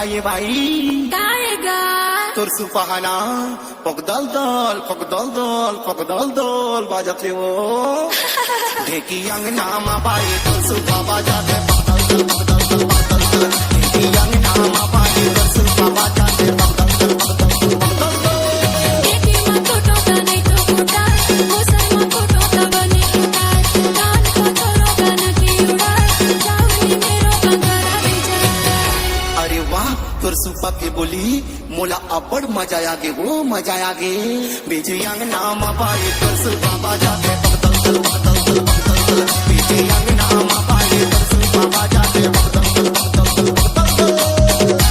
ये बाई गाएगा তোর সুপাহানা পকদল দল পকদল দল পকদল দল বাজাতে ও ঢেকি আংনা মা বাই তোর সুপা বাজাতে পকদল দল পকদল দল পকদল দল ঢেকি আংনা মা বাই তোর সুপা বাজাতে পকদল দল পকদল দল পকদল দল देखी माँ फोटो का नहीं तो फुटा मुसर माँ फोटो का बने फुटा कान को छोरो का नकी उड़ा जावनी मेरो कंगरा बिजा अरे वाह तोर सुपा के बोली मोला अब्बड़ मजा आगे वो मजा आगे बीजे अंगना मा बाई तोर सुपा बाजाते पकदल दल पकदल दल पकदल दल बीजे अंगना मा बाई तोर सुपा बाजाते पकदल दल पकदल दल पकदल दल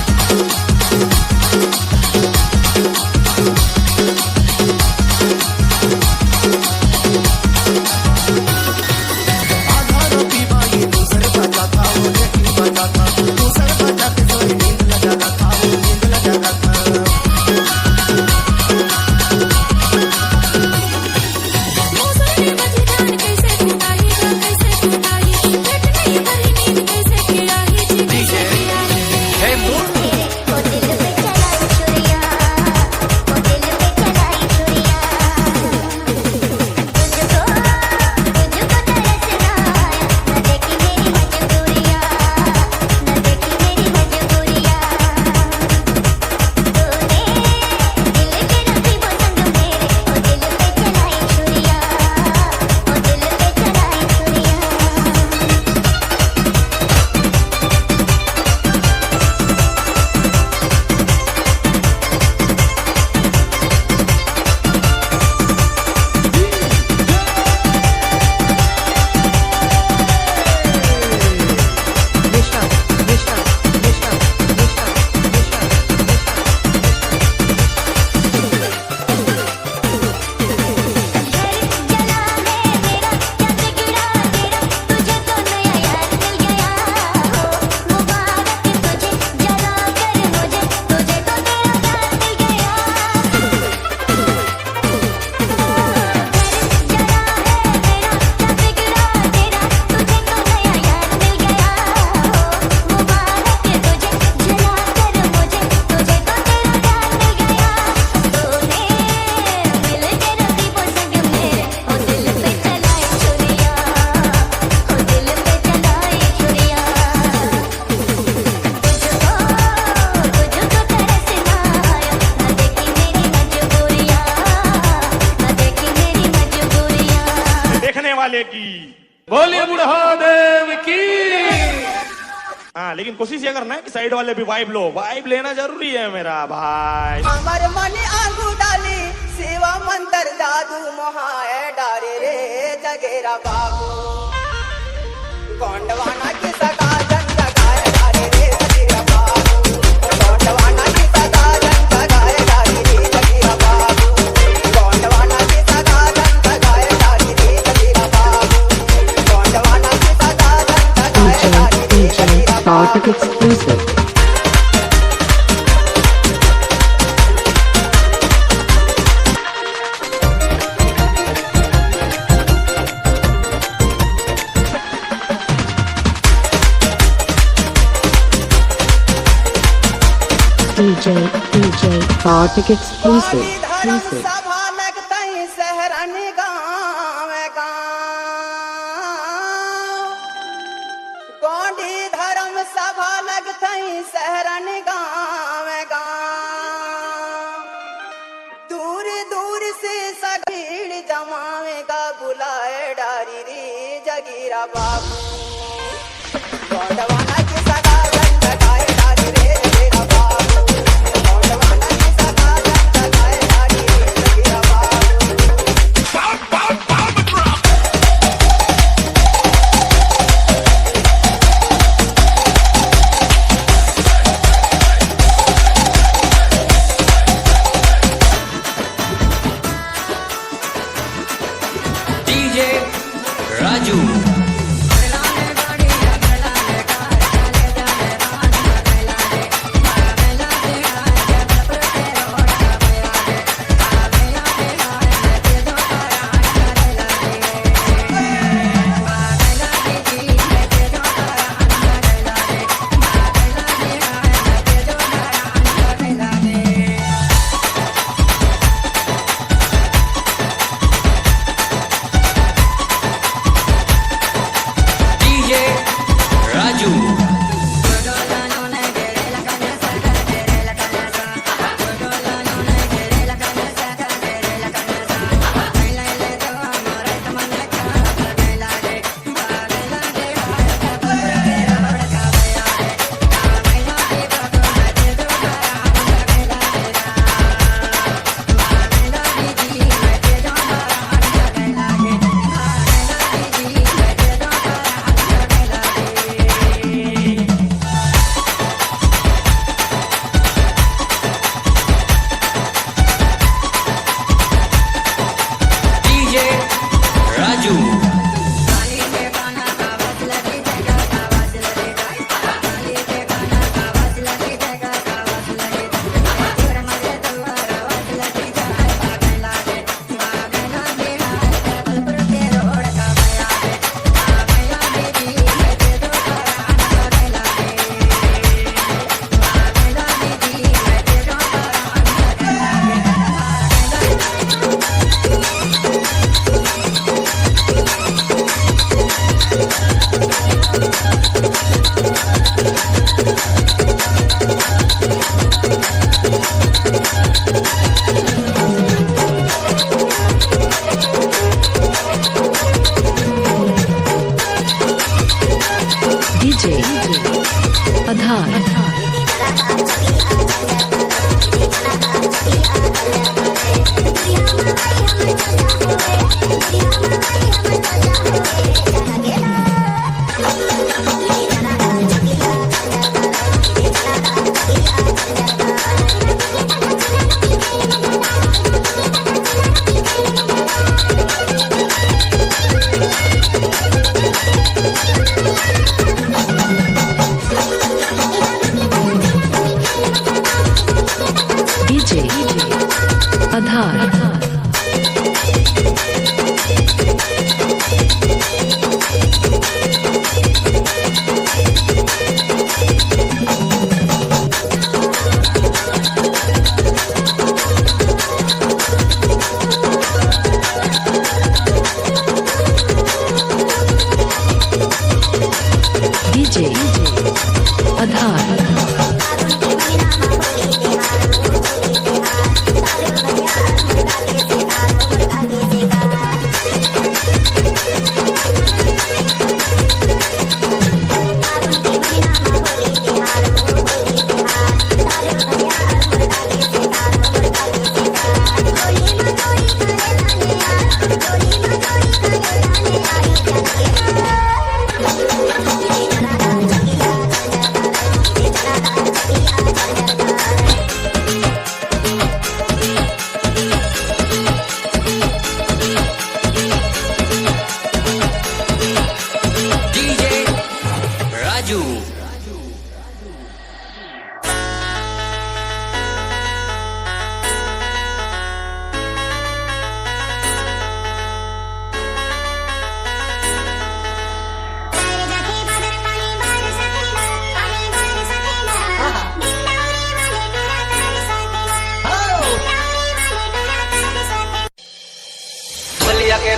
वाले की बोलिए बुढ़ादेव की। हाँ लेकिन कोशिश ये करना है कि साइड वाले भी वाइब लो, वाइब लेना जरूरी है मेरा भाई। अमर मनी आंगू डाली सेवा मंत्र जादू मोहाए डारे रे जगेरा बाबू गोंडवाना की सगा जन जगाए डारे रे जगेरा बाबू गोंडवाना की सगा जन जगाए डारे रे जगेरा बाबू गोंडवाना की सगा जन जगाए डारे रे जगेरा बाबू गोंडवाना की सगा जन जगाए डारे रे जगेरा Bartek exclusive. DJ Bartek exclusive. धर्म सभा लगतई शहरन गाँव गाँव कोंडी धर्म सभा लगतई शहरन गाँव गाँव दूर दूर से सगीड़ जमावेगा बुलाए डारी रे जगीरा बाबू गोंडवाना की सगा जन जगाए डारी रे जगीरा बाबू गोंडवाना की सगा जन जगाए डारी रे जगीरा बाबू DJ Raju.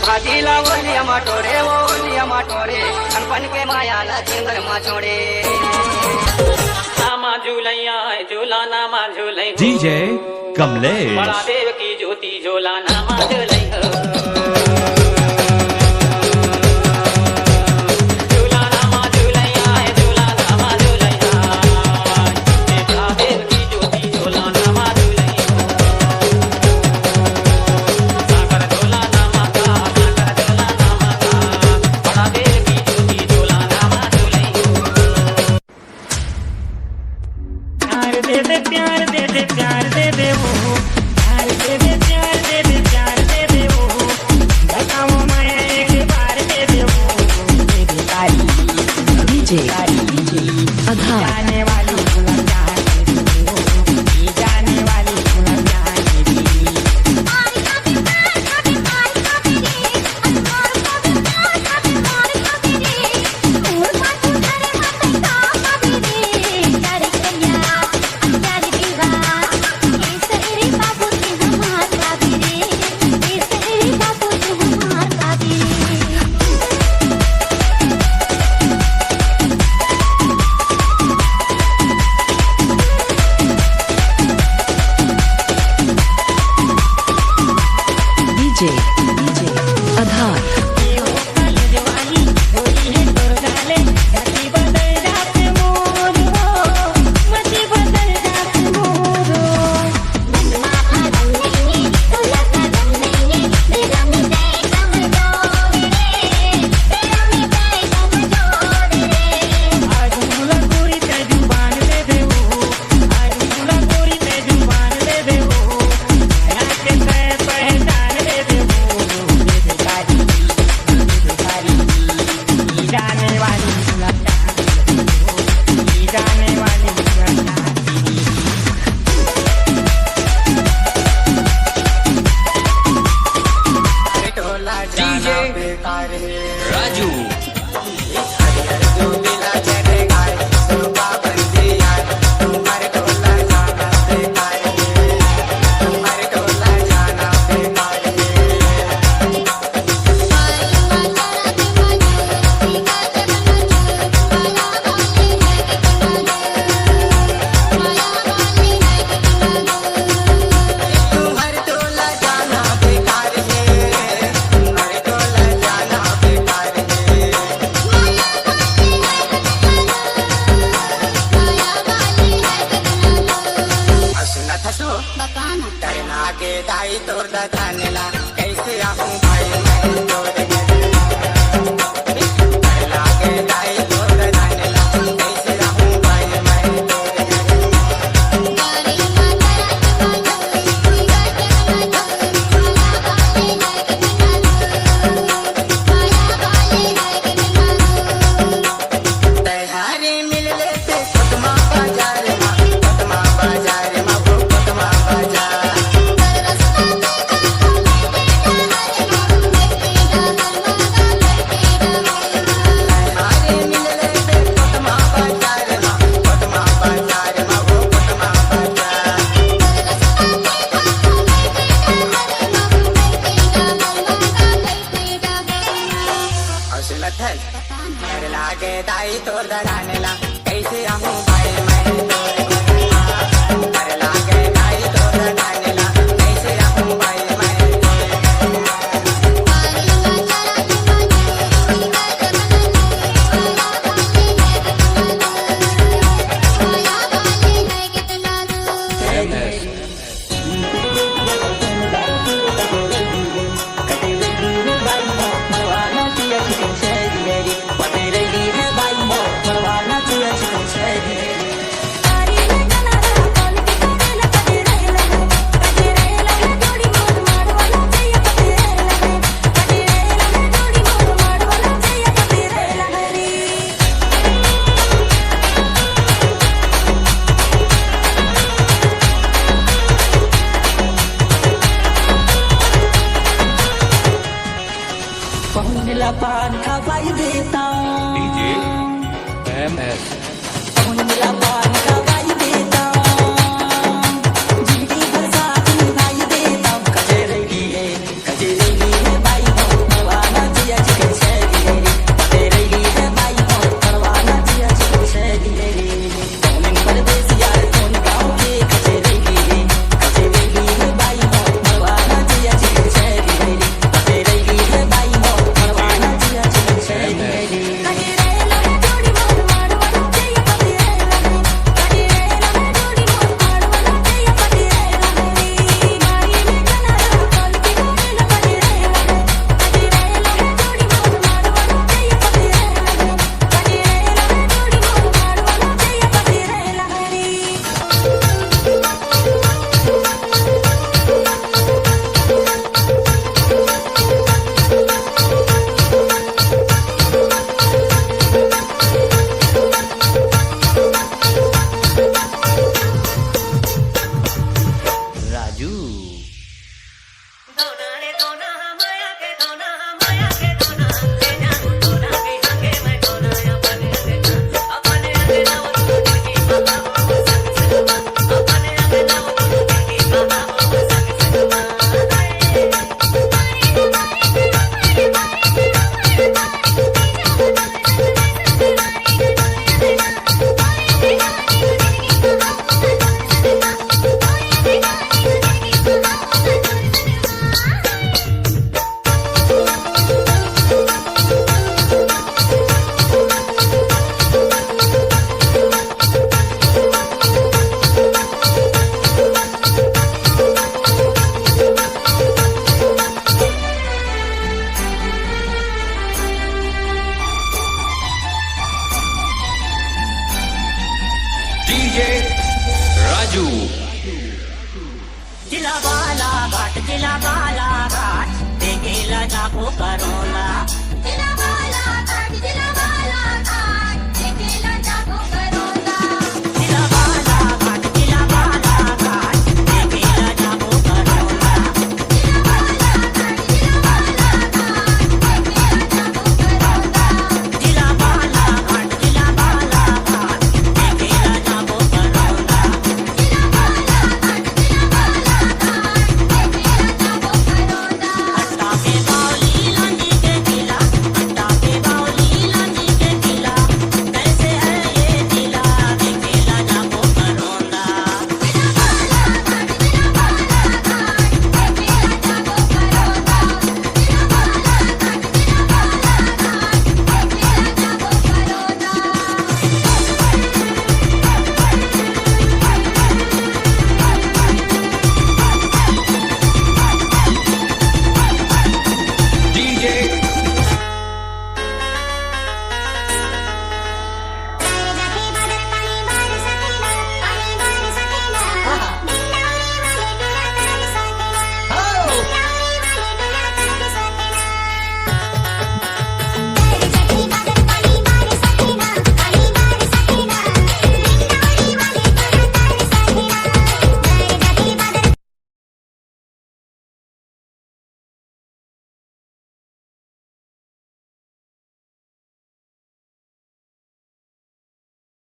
भाजीला ओलिया माटोरे ओलिया माटोरे अनपन के मायाला चिंगर मा छोड़े नामा झूलैया है झूला नामा झूलै DJ Kamlesh. बड़ा देव की ज्योति झूला नामा झूलै झूला नामा झूलैया है झूला नामा झूलैया बड़ा देव की ज्योति झूला नामा झूलै सागर झूला नामा का सागर झूला नामा का बड़ा देव की ज्योति झूला नामा झूलै प्यार दे दे प्यार दे दे प्यार दे दे वो प्यार दे दे प्यार दे दे प्यार दे दे वो बताओ मैं एक बार दे दे वो मेरी तारी DJ Adhar. जाने वाली गुलाब जाने वो जाने वाली गुलाब जाने DJ Adhar. DJ Raju. कैसे आऊं भाई मैं तोर लागे दाई तोर धानेला कैसे आऊं भाई मैं तोर तैयारी मिल लेते कोतमा बाजार मा कोतमा बाजार मा वो कोतमा बाजार तैयारी मिल लेते कोतमा बाजार मा कोतमा बाजार मा वो कोतमा बाजार असलत है मेरे लागे दाई तोर दरानेला कैसे आऊं भाई मैं तोर मेरे लागे दाई तोर दरानेला कैसे आऊं भाई मैं पान खवाई देता DJ MS. मिला पान खवाई देता जिंदगी भर साथ निभाई देता कजरेगी है भाई तिला बालाघाट ते गेलं दाखवून